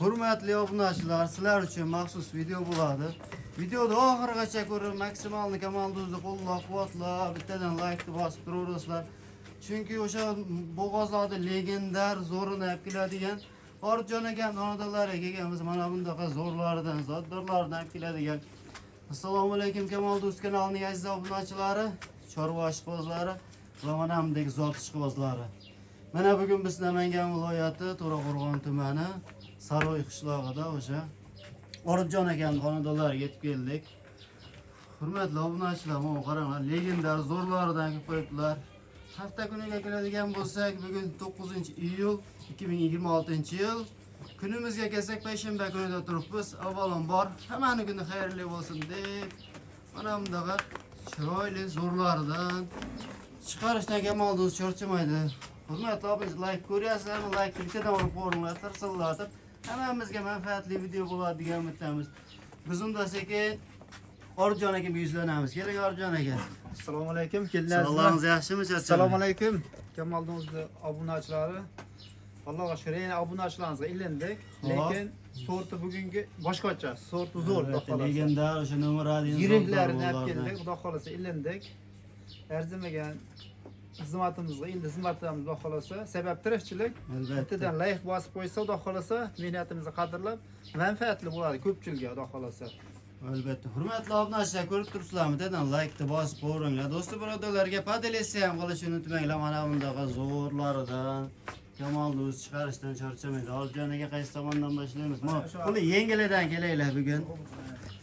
Hurmatli obunachilar, sizlar uchun maxsus video bo'ladi. Videoda oxirigacha ko'rib, maksimalni kamaldozni qo'llab-quvvatlab, bittadan like bosib turaverasizlar. Chunki o'sha bo'g'ozlarda legendar zo'rini olib keladigan Orjon aka xonadonlar kelganmiz. Mana bundaqa zo'rlardan, zoddorlardan olib keladigan. Assalomu alaykum Kamaldo'z kanalining aziz obunachilari, chorva ishqibozlari va mana bundagi zot ishqibozlari. Mana bugun biz Namangan viloyati To'raqo'rg'on tumani Saroy qishlog'ida o'sha Orjon akaning xonadonlariga yetib keldik. Hurmatli obunachilar, mana qaranglar, legendar zo'rlaridan kelib qo'yibdilar. Hafta kuniga keladigan bo'lsak, bugun 9-iyul 2026-yil. Kunimizga kelsak, payshanba kunida turibmiz. Avvalambor hammani kuni xayrli bo'lsin deb, mana bundaqa chiroyli zo'rlardan chiqarishdan Kamaldo'z charchamaydi. Hurmatli obunachilar, like ko'ryapsizlarmi? Like bittadan urib qo'yinglar, tirsillatib. Hammamizga manfaatli video bo'ladi degan umidamiz. Biz unda sekin Orjon akaga yuzlanamiz. Keling Orjon aka. Assalomu alaykum, keldilar. Sog'lig'ingiz yaxshimi, charchamaydi? Assalomu alaykum, Kamaldo'zni obunachilari. Allohga shukr, yana obunachilarimizga ilindik. Lekin sorti bugungi boshqacha, sorti zo'r, xudo xolasa. Legendar o'sha nomerali Yiriklarini olib keldik, xudo xolasa ilindik. Arzimagan xizmatimizga endi xizmatimiz xudo xolasa, sabab tirikchilik. Bittadan like bosib qo'ysa, xudo xolasa, mehnatimizni qadrlab, manfaatli bo'ladi ko'pchilikga, xudo xolasa. Albatta. Hurmatli obunachilar, ko'rib turibsizlarmi? Dedan like ni bosib qo'yinglar. Do'sti birodarlarga podelitsiya ham qilishni unutmanglar. Mana bundaqa zo'rlaridan Kamaldo'z chiqarishdan charchamaydi. Orjon aka qaysi tomondan boshlaymiz? Puli yengilidan kelaylar bugun.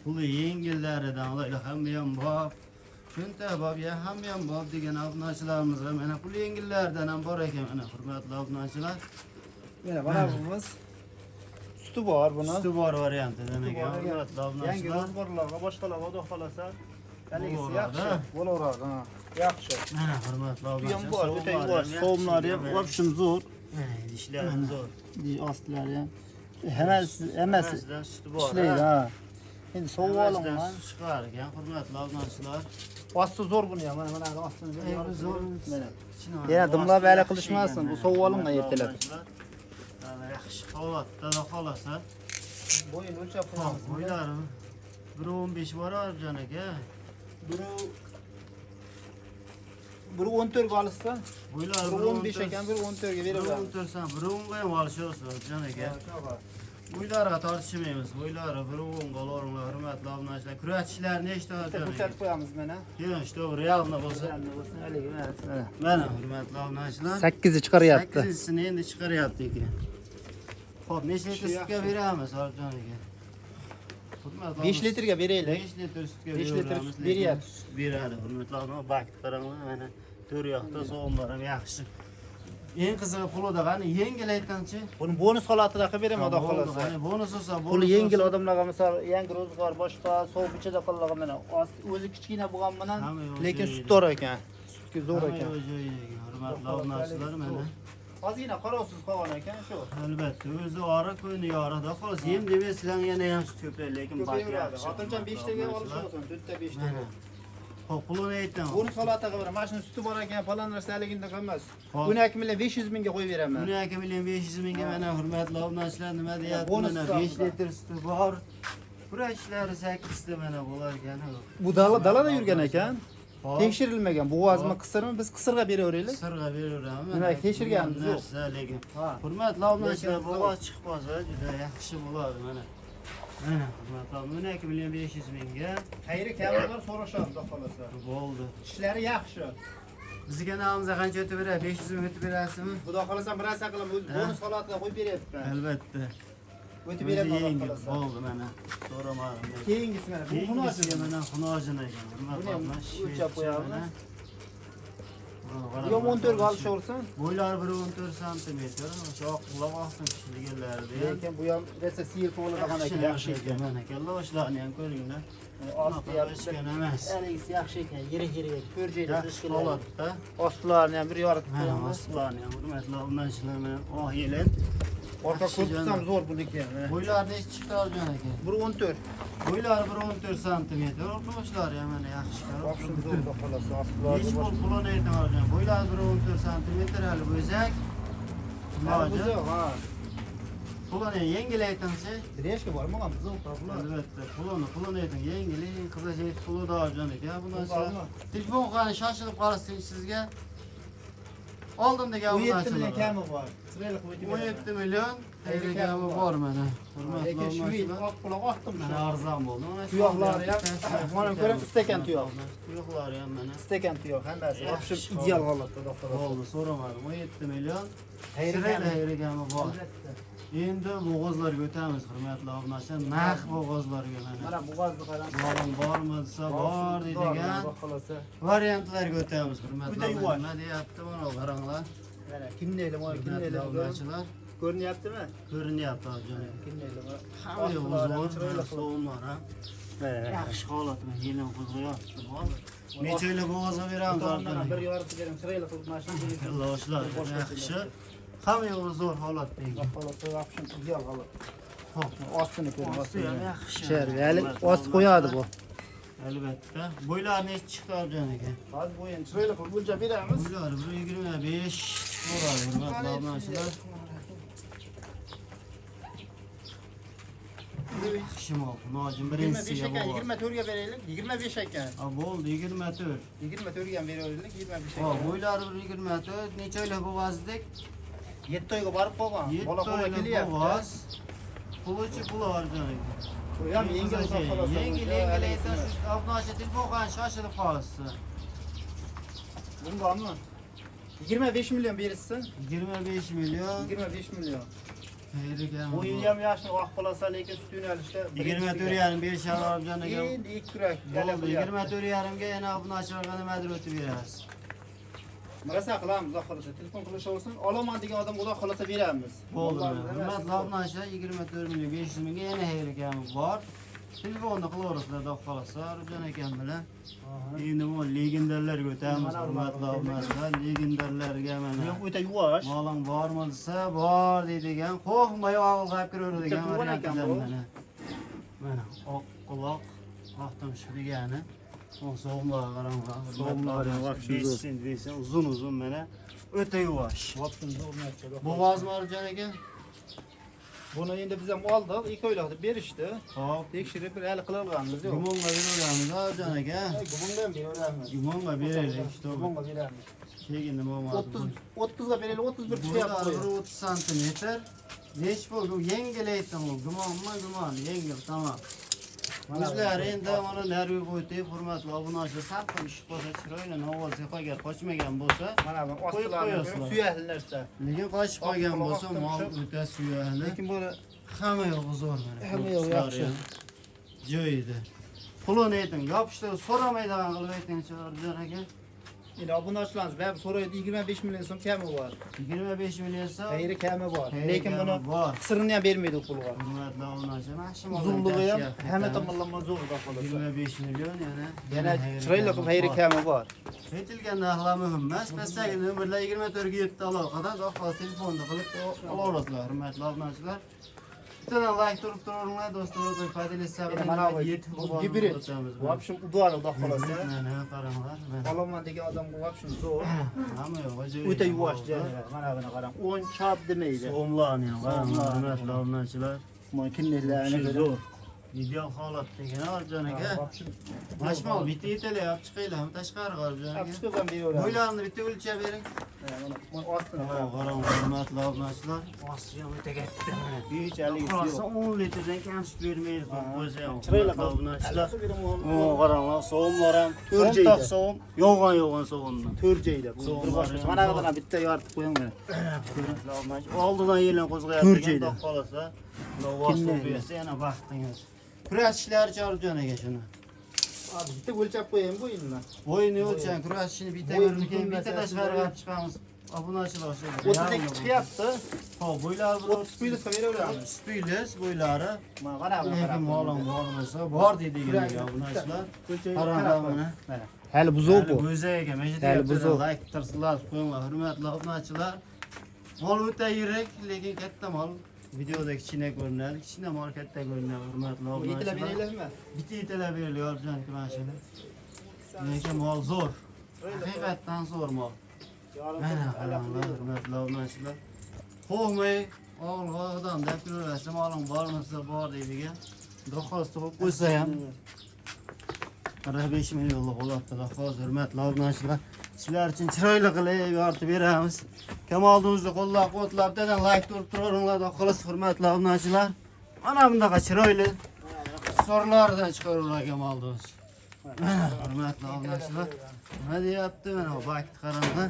Puli yengillaridan ular hamma ham bor. Shunta bob ya hamma ham bob degan obunachilarimiz ham mana puli yengillardan ham bor ekan. Mana hurmatli obunachilar. Mana bunimiz suti bor buni. Suti bor variantidan ekan. Hurmatli obunachilar. Yangi rozborlarga boshqalarga xudo xolasa haligisi yaxshi bo'laveradi. Yaxshi. Mana hurmatli obunachilar. Ham bor, o'ta bor. So'mlari ham option zo'r. Dishlar ham zo'r. Ostlari ham. Hammasi suti bor. ishlaydi, ha. Endi savolim Hamasidan sut chiqar ekan, hurmatli obunachilar. osti zo'r buni ham, mana ostini zo'r. mana. Yana dimlab hali qilishmasin, bu savolimga ertalab. Mana yaxshi holatda xolasa. Bo'yin o'lchab qo'yamiz. Bo'ylari 1.15 bor Orjon aka. Bir 14 ga olsa, Bo'ylari 15 ekan, bir 14 ga beraman. 14 san, 1.10 ga ham olishasiz Orjon aka. Bo'ylariga tortishmaymiz. Bo'ylari 1.10 ga olaveringlar, hurmatli obunachilar. Kurashchilar nechta Orjon aka? Ko'rsatib qo'yamiz mana. Keyin shu realni bo'lsa. Mana hurmatli obunachilar. 8 chiqaryapti. 8-sini endi chiqaryapti ekan. Xo'p, necha litr sutga beramiz Orjon aka? 5 litrga beraylik. 5 litr sutga 5 litr beramiz. sut beryapti. Sut beradi. Hurmatli obunachilar, bakni qaranglar, mana to'rt yoqda so'mlar ham yaxshi. Eng qizig'i pulida qani yengil aytganchi? Buni bonus holatida qilib beraman, xudo xolasa. Qani bonus bo'lsa, Puli yengil odamlarga, misol, yangi ro'zg'or boshqa so'v ichida qiladigan mana o'zi kichkina bo'lgan bilan, lekin sut bor ekan. Sutga zo'r ekan. Hurmatli obunachilar, mana Ozgina qarovsiz qolgan ekan shu. albatta o'zi ora ko'ni yorida xolos yem deb sizlar yana ham sut ko'payadi, lekin bak Ko'payveradi. Xotirjam 5 taga olish olsin, 4 ta 5 taga. Xo'p, pulini aytdim. Bonus holatida qilib, mana shuni suti bor ekan, falan narsaligida qilmas. 12 million 500 mingga qo'yib beraman. 12 million 500 mingga mana hurmatli obunachilar nima deyapti? Bonus Mana 5 litr suti bor. Kurashlari 8 ta mana bo'lar ekan. Bu dalada yurgan ekan. Tekshirilmagan. Bo'g'azmi, qisirmi? Biz qisirga beraveraylik. Sirg'a beraveramiz. Nima, tekshirganmiz yo'q. Narsa, lekin hurmatli obunachilar, bo'g'oz chiqib qolsa juda yaxshi bo'ladi mana. Mana hurmatli 12 million 500 mingga. Xayri kamlar so'rashamiz, xudo xolasa. Bo'ldi. Ishlari yaxshi. Bizga namimizga qancha o'tib beradi? 500 ming o'tib berasizmi? Xudo xolasa bir narsa qilaman, o'z bonus holatida qo'yib beryapti. Albatta. O'tib beraman, xudo Yengil xolasa. bo'ldi mana. So'ramadim. Keyingisi mana bu Xunojin mana xunojin ekan. Hurmatli obunachilar. o'lchab qo'yamiz. Mana. Yo 14 ga olishaversin. Bo'ylari 1.14 santimetr. O'sha oqlab olsin kishiligilari. Lekin bu ham desa siyil bo'ladigan ekan, yaxshi ekan. Mana kalloshlarni ham ko'ringlar. Osti Ostiga emas. Haligisi yaxshi ekan, yirik ko'rjaylar Yaxshi holatda. Ostilarini ham bir yoritib Mana qo'yamiz. ostlarni ham hurmatli obunachilar mana oq yelan. Orqa korpus ham zo'r buniki. Bo'ylari necha chiqdi Orjon aka? 1.14. Bo'ylari 1.14 santimetr. O'rtoshlari ham mana yaxshi. Option zo'r xudo xolasa. Hech Ostlari pul pulini aytmadim. Bo'ylari 1.14 santimetr hali bo'zak. Hozir ha. Pulunu yengileytinse. Direşke var mı lan bizim tablo? Elbette. Pulunu etin yengili. Kızacak pulu da harcanak ya. Bundan Var sonra mı? telefon kanı şaşılıp karışsın sizge. Aldım da gel bundan 17 milyon sonra. kemi var. Sırayla kuvveti 17 milyon. Hayırlı gemi var mene. Lekin şu Hürmetli yil olmuşlar. ak kulak attım Ben şu. arzan oldu. Tuyaklar ya. Bana göre isteken tuyak. Tuyaklar ya bana. Steken tuyak hemmesi. Akşam ideal halatda da Oldu soramadım. 17 milyon. Hayırlı Sırayla gemi. hayırlı gemi var. Endi boğazlar götemiz hürmetli abnaşlar. Nah boğazlar gömene. Mana bu gazlı karan. Malım varmasa var deydigan Bakalasa. variantlar götemiz hürmetli Bu da yuvar. abnaşlar. Ne deyapti bunu qaranglar. Mana kimneylim o Hürmetli kimneylim. abnaşlar. Görünüyapti mi? Ko'rinyapti hojam. Kimneylim o. Hamma yo'q zo'r, so'm bor ha. Yaxshi holatmi? Yelim qo'zg'ayapti bor. Necha yil bo'g'ozga beramiz Ondan bir orqaga. yorib berim. Sırayla qilib mashina deydi. Loshlar yaxshi. Hamma yo'q zo'r holatda. Bakalasa akşam ideal halat. Xo'p, Ostini ko'ring. osti ham yaxshi. Shervali ost qo'yadi bu. Albatta. Bo'ylar necha chiqdi hojam aka? Hozir bu endi sırayla qilib o'lchab beramiz. Bo'ylar 1.25 bo'ladi, hurmatli obunachilar. Yaxshi mol, nojim 25 birinchisiga ekan, bo'ladi. 24 ga beraylik. 25 ekan. Bo'ldi 24. 24 ga beraylik, 25 Hop, ekan. bo'ylari 1.24, necha oylik bo'g'azdik? 7 oyga borib qolgan. 7 Bola qo'la oylik kelyapti. bo'g'az. Puluchi puli bor jonim. Bu ham yengil qolsa. Yengil aytsa, obnochi telefon qilib shoshilib qolsin. Bundanmi? 25 milyon verirsin. 25 milyon. 25 milyon. Xayriga. Bu yil ham yaxshi vaqt qolsa, lekin sut yo'nalishda 24 yarim berishar objonaga. Endi 2 kurak. Bo'ldi, 24 yarimga yana obnochilarga nimadir o'tib berasiz. Marasa qilamiz, xudo xolasa. Telefon qilishaversin. Olaman degan odam xudo xolasa beramiz. Bo'ldi. Hurmatli obnochilar 24 milyon 500 mingga yana xayrigamiz bor. Telefonni qilaverasizlar, xudo xolasa, Rujon akam bilan. Endi bu legendarlarga o'tamiz, hurmatli obnochilar. Legendarlarga mana. Yo'q, o'ta yuvosh. Moling bormi desa, bor deydigan, qo'rqmay og'ilg'ab kiraveradigan Bitta variantlar ekan bu. mana. Mana oq quloq, oq tumshuq degani. O so'mlar qaranglar. So'mlar ham vaqti uzun mana. O'ta yuvosh. Vaqtim zo'rnachcha. Bo'g'ozmi Arjon aka? Buni endi biz ham oldik, 2 oylik deb berishdi. Hop. Tekshirib bir hali qilolganmiz yo'q. Gumonga beraveramiz Arjon aka. Gumonga beramiz. Gumonga beraylik. Gumonga beramiz. Keyin nima bo'ladi? 30 ga beraylik, 31 chiqyapti. Bo'ylari 30 santimetr. Nech bo'ldi? Yengil aytdim u. Gumon, yengil, tamam. Bizlar endi mana narigi qo'yib, hurmatli obunachilar, salqin ishib qolsa, chiroyli ovoz agar qochmagan bo'lsa, Mana bu qo'yib ostilarni qo'yasizlar. suyakli narsa. lekin qochib qolgan bo'lsa, mol o'ta suyali. Lekin bu Hamma yo'q zo'r mana. Hamma yo'q yaxshi. Joyida. Pulini ayting, yopishtirib so'ramaydigan qilib aytingchi, Arjon aka. endi obunachilarimiz baribir so'raydi, 25 million so'm kami bor. 25 million so'm. Xayri kami bor. Xayri Lekin kami buni bor. sirini ham bermaydi pulga. Hurmatli obunachilar, maximum Uzunligi ham hamma tomonlama zo'r xudo xolasa. 25 million yana. Yana chiroyli qilib xayri kami bor. Aytilgan narxlar muhim emas. Pastdagi nomerlar 24 ga 7 aloqada, do'stlar telefonda qilib olaverasizlar, hurmatli obunachilar. Bittadan like turib turinglar, do'stlar, foydalansa Endi mana bu gibrid. Bu option udar xudo xolasa. Mana qaranglar. Olaman degan odam bu option zo'r. Hamma yo'q, ajoyib. O'ta yuvosh janilar. Mana buni qarang. 10 chap demaydi. So'mlarni ham qaranglar, hurmatli obunachilar. Mana kinnelarni Zo'r. Ideal holat degan Arjon aka. Mashmol bitta yetalab chiqaylarmi tashqari Arjon aka. Chiqib beraveramiz. Bo'ylarini bitta o'lchab bering. Mana ostini Qarang, hurmatli obunachilar. Osti ham o'ta katta mana. Bechalik Qarasa 10 litrdan kam sut bermaydi qo'ysa ham. Chiroyli obunachilar. qilib. Qaranglar, so'mlar ham To'rt to'rtta joyda. so'm. Yo'g'on so'mni. 4 joyda. So'm Bir boshqa. bor. Mana qadar bitta yoritib qo'ying mana. Hurmatli obunachilar. Oldidan yelan qo'zg'ayapti. To'rt joyda. Qolasa, lovosi bersa yana vaqtingiz. Kurashchilar Arjon aka shuni. Hadi bitta o'lchab qo'ying bu endi. Bo'yni o'lchang, kurashchini bitta Bo'yni ko'rib keyin bitta ko'rmasa tashqariga sizlar- olib chiqamiz. Obunachilar o'xshaydi. 32 chiqyapti. Hop, bo'ylari 30 plyus beraveramiz. spiylis bo'ylari. Mana qarang. Lekin molim bo'lmasa, bor deydigan obunachilar. Qaranglar mana. Hali buzuq bu. Bo'zaga, mana Hali shu buzuq. like tirsilar qo'yinglar, hurmatli obunachilar. Mol o'ta yirik, lekin katta mol. Videoda kichkina ko'rinadi, kichkina mol katta ko'rinadi, hurmatli Bu yetilab obunachilar. beraylikmi? Bitta yetalab beriliyor Arjon aka mana shuni. Lekin mol zo'r. Haqiqatdan zo'r mol. Mana qaranglar, hurmatli obunachilar. Qo'rqmay Oğlan dep yuraversem malın barmasa bar deydigan. Do'xos to'g'ib qo'ysa ham 45 milyonlik bo'ladi. Do'xos hurmatli obunachilar. Sizlar uchun chiroyli qilib yoritib beramiz. Kamolimizni qo'llab-quvvatlab dedan like turib turinglar. Do'xos hurmatli obunachilar. Mana bunaqa chiroyli sorlardan chiqarurlar Kamolimiz. Mana hurmatli obunachilar. Nima deyapti? Mana bu bakni qaranglar.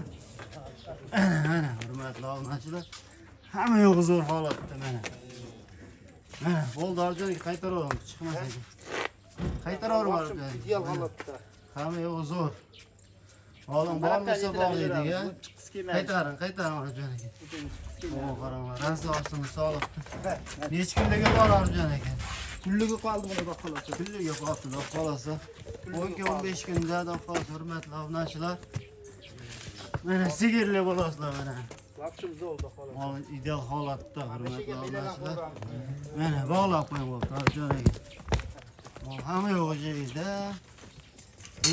Mana hurmatli obunachilar. Hamma yo'q zo'r holatda mana. Mana bo'ldi arjonik qaytaraverim chiqmas ekan. Qaytaraverim arjonik. Ideal holatda. Hamma yo'q zo'r. Olim bormasa bor deydigan. Qaytaring arjonik. O qaranglar, ransosini sog'liqda. Necha kundaga bor arjonik? Kunligi qoldi buni xolos. Kunliga qoldi, xolos. 12-15 kunda xolos hurmatli obunachilar. Mana sigirli bo'losizlar mana. Vaqtimiz oldu xolos. Mal ideal holatda hurmatli obunachilar. Mana bog'lab qo'ying bo'ldi arjonik. Hamma yo'q joyida.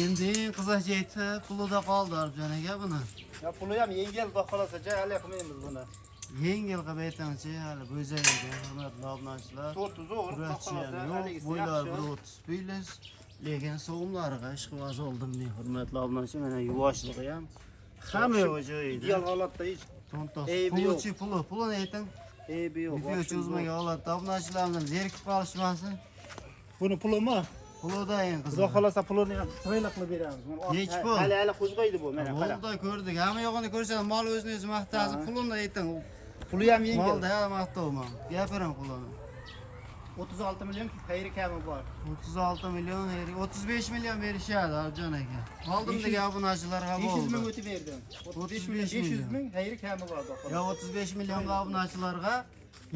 Endi qizacha aytib, pulida qoldi arjonik buni. Ya pulu ham yengil xolos, hali qilmaymiz buni. Yengil qilib aytamchi, hali bo'zaydi hurmatli obunachilar. So'ti zo'r, yo'q, bo'ylar 1.30 lekin so'mlariga ishqiboz oldim men hurmatli obunachilar. Mana yuvoshligi ham hamma yo'q joyida. Ideal holatda hech Tontos. Eybi yo'q. Pulini ayting. eybi yo'q. Video cho'zmagan holatda obunachilarimiz zerikib qolishmasin. Buni pulimi? Pulida eng Xudo qiziq. xolasa pulini ham chiroyli qilib beramiz. Nechi pul? Hali qo'zg'aydi bu, mana qara. Bo'ldi ko'rdik. Hamma yo'g'ini ko'rsam, mol o'zini o'zi maqtasi, pulini ayting. Puli ham yengil. Molda maqtovman. Gapiring pulini. 36 million xayri kami bor. 36 million, 35 million berishadi Arjon aka. Oldimdagi obunachilarga 500 ming bo'ldi. o'tib berdim. 35 500 ming xayri kami bor. Ya 35 millionga obunachilarga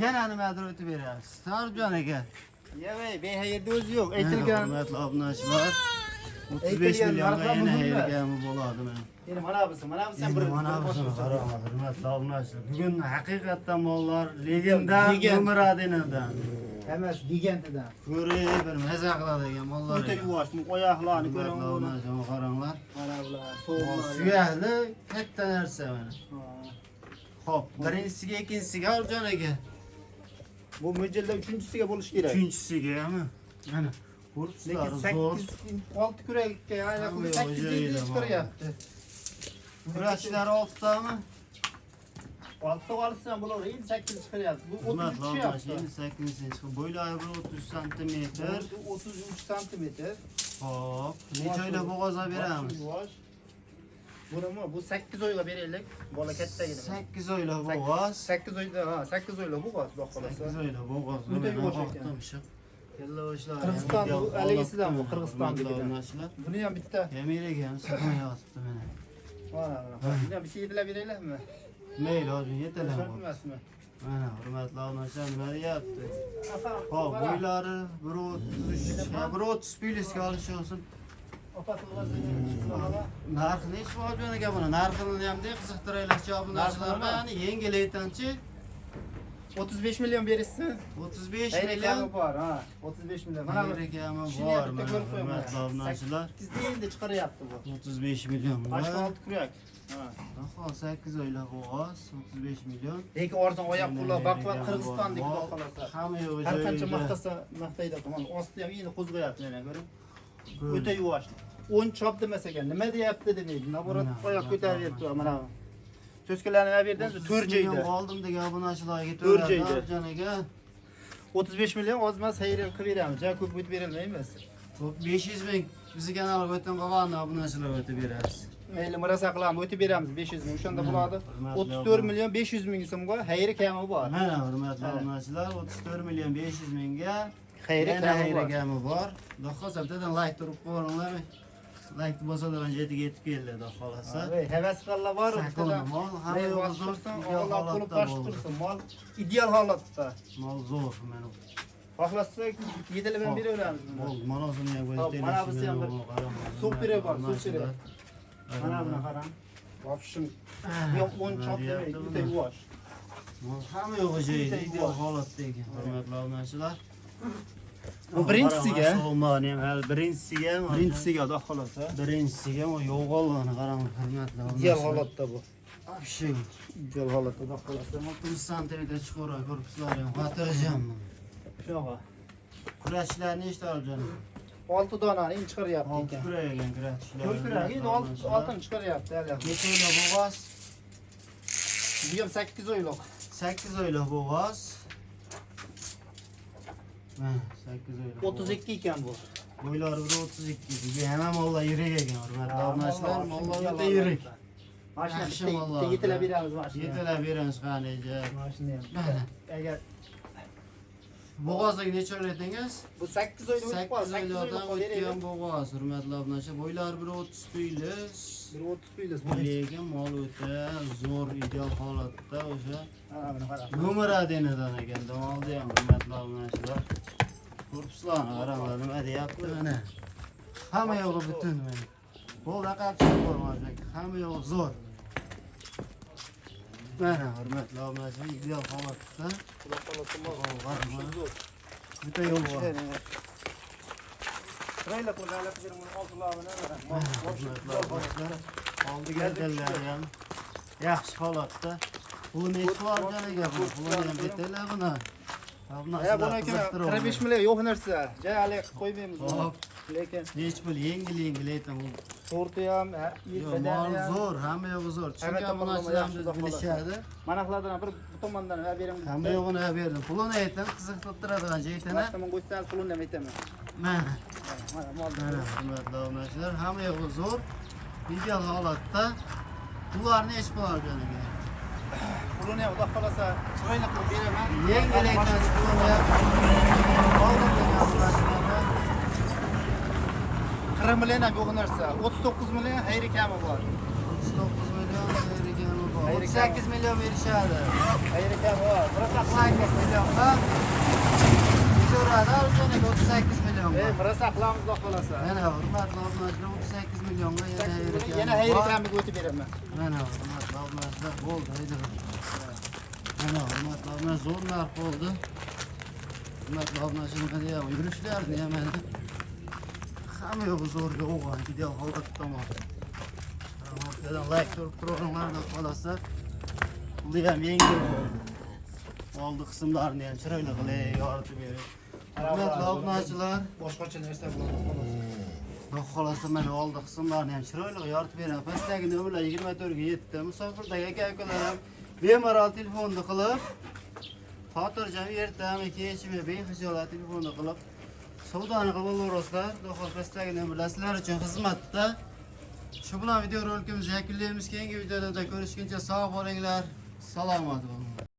yana nimadir o'tib berasiz. Arjon aka. Yevey, behayirda o'zi yo'q. Aytilgan. Hurmatli obunachilar. 35 millionga yana hayrigami bo'ladi mana. Endi mana bu bir Mana buni qaranglar, hurmatli obunachilar. Bugun haqiqatdan mollar legenda Umradinadan. emas, gigantidan. Ko'rib bir maza qiladigan mollar. O'ta yuvosh, bu oyoqlarni Hurmatli ko'ring. obunachilar, qaranglar. Mana bular, Mol so'g'lar. suyakli katta narsa mana. Xo'p, birinchisiga, ikkinchisiga Arjon aka. Bu mo'ljalda 3-chisiga bo'lish kerak. Uchinchisigami? Mana Lekin kurslari zo'r. 6 kurakka Hamma 8 joyida chiqaryapti. Kurashchilar 6 tami? 6 olsa ham bo'laveradi. Endi 8 chiqaryapti. Bu 33 Hurmatli chiqyapti. obunachilar, 8-chi. Bo'ylari 30 santimetr. 33 santimetr. Xo'p, necha oyda bo'g'ozga beramiz? Bunimi bu 8 oyga beraylik. Bola kattagina. 8 oyda bo'g'oz. 8 oyda, 8 oyda bo'g'oz, xudo xolasa. 8 oyda bo'g'oz. O'ta yuvosh ekan. Qo'rqdim. Kalla o'shlar. Qirg'iziston bu haligisidan bu, Qirg'izistonnikidan. obunachilar. Buni ham bitta. Kameraga ham sig'may yotibdi mana. Mana. Buni ham bitta yetilab beraylikmi? Mayli, hozir yetaman. Emasmi? Mana hurmatli obunachilar nima deyapti? Xo'p, bo'ylari 1.33, 1.30 plyusga olishsin. Narxi nechi Arjon aka buni? Narxini ham deb qiziqtiraylikchi obunachilarga, ya'ni yengil aytanchi. 35 million berishsin. 35 Hayrikami million. bor, ha. 35 million. Mana bu Hayrikami Shuni bor, bitta mana ko'rib qo'yaman. hurmatli obunachilar. 8 endi chiqaryapti bu. 35 million. Boshqa 6 kurak. Ha. Aha, 8 oylar bo'g'oz, 35 million. Lekin arzon oyoq pullar baquvvat Qirg'izistondek xudo xolasa. Hamma yo'q Har qancha joyida. maqtasa maqtaydi. Mana osti ham endi qo'zg'ayapti mana ko'ring. O'ta yuvosh. 10 chop demasa ekan, nima deyapti demaydi. Naborat oyoq ko'tarib beribdi mana. Cho'skalarni olib berdiz, 4 joyda. Oldimdagi obunachilarga 4 joyda. Arjon aka. 35 million ozmas xayr qilib beramiz. Ja ko'p o'tib berilmaymiz. 500 ming bizni kanalga o'tin qolganini obunachilarga o'tib berasiz. Mayli murasa qilamiz, o'tib beramiz 500 ming. O'shanda bo'ladi. 34 million 500 ming so'mga xayri kami bor. Mana hurmatli obunachilar, 34 million 500 mingga Xayri kami bor. kami bor. Xudo xolasa bittadan like turib qo'yinglar. Like bosadigan jetiga yetib keldi, xudo xolasa. Havas qillar bor, Sakon mol, hamma yo'q zo'r. Alloh qilib boshqursin. Mol ideal holatda. Mol zo'r mana. Xohlasak yetilib ham beraveramiz buni. Bo'ldi, mana o'zini ham Mana bunisi ham bir superi bor, superi. Mana buni qarang. Vobshim. Yo'q 10 chop demaydi, juda yuvosh. Hamma yo'q joyida, ideal holatda ekan, hurmatli obunachilar. Bu birinchisiga, So'mani ham hali birinchisiga, birinchisiga xudo xolasa. birinchisiga yo'q olgani qarang, hurmatli Ideal obunachilar. holatda bu. Apşin. ideal holatda Xudo xolasa. 30 santimetre chiqaveradi korpuslar ham. Xotirjam. Shunaqa. Kurashlar nechta olgan? 6 donani in chiqaryapti 6 ekan. kurak ekan kurashlar. 4 kurak, endi 6 chiqaryapti hali. Necha oylik bo'g'oz? Bu ham 8 oylik. 8 oylik bo'g'oz. Ha, 8 oylik. 32 ekan bu. Boylari 32. Bu ham mollar yirik ekan, hurmatli obunachilar. Mollar o'ta yirik. Mashina Yaxshi bitta mollar. yetilab beramiz mashina. Yetilab beramiz qaniycha. Mashina ham. Mana. Agar Bo'g'ozga necha o'ylatingiz? bu 8 oylik 8 oylikdan o'tgan bo'g'oz, hurmatli obunachilar. Boylari 1.30 plyus. 1.30 plyus. Lekin mol o'ta zo'r, ideal holatda o'sha Ha, buni qarang. nomer adenidan ekan, oldi ham hurmatli obunachilar. Korpuslarni qaranglar, nima deyapti mana. Hamma yog'i butun mana. Qo'lda qapchiq bo'lmaydi. Hamma yog'i zo'r. Mana hurmatli obunachilar, ideal holatda. Xudo xolasa Bitta yo'l bor. Rayla qo'lgalab bering oltilarini Hurmatli obunachilar, oldiga dillari ham yaxshi holatda. Bu nechta olgan ekan bu? Pulini ham betinglar buni. Ya buni 45 million yo'q narsa. Jali qo'ymaymiz. Hop. Lekin Nech pul yengil aytaman. sorti ham, Mol zo'r, hamma yo'g'i zo'r. Chunki obunachilarimiz bilishadi. Manaxlardan bir bu tomondan bering. Hamma yo'g'ini berdim. Pulini aytdim, qiziqib turadigan joydan. Boshqa men qo'ysangiz pulini ham aytaman. Mana, Mana mol. mana hurmatli obunachilar, hamma yo'g'i zo'r. Ideal holatda. Bularni hech pul olgan ekan. Pulini ham Xudo xolasa chiroyli qilib beraman. Yengil aytgan pulini ham oldim degan obunachilarga. 40 million ham yo'q narsa. 39 million xayri kami bor. 39 million bergani bor. 38 million berishadi. Xayri kami bor. 38 millionga Videoda o'shanaga 38 million bor. Bir saqlamiz Xudo xolasa. Mana hurmatli obunachilar, 38 millionga Yana xayri kamiga o'tib beraman. Mana hurmatli obunachilar, bo'ldi, haydi. Mana hurmatli obunachilar, zo'r narx bo'ldi. Hurmatli obunachilar, deyapman, yurishlarni ham mana hamma yo'q zo'rga o'g'an, ideal holatda tomon. Rahmatlardan like ko'rib turganlardan qolasa, puli ham yengil bo'ldi. Oldi qismlarini ham chiroyli qilib yoritib berib. Hurmatli obunachilar, Boshqacha narsa bo'ladi xolasa. Xudo xolasa mana oldi qismlarni ham chiroyli yoritib beraman. Pastdagi nomerlar 24 ga yetdi. Musofirdagi aka-ukalar ham bemalol telefonni qilib, xotirjam ertami, kechmi bexijolat telefonni qilib savdoni qabul qilasizlar. Xudo xolasa pastdagi nomerlar sizlar uchun xizmatda. Shu bilan video rolikimizni yakunlaymiz. Keyingi videolarda ko'rishguncha sog' bo'linglar. Salomat bo'ling.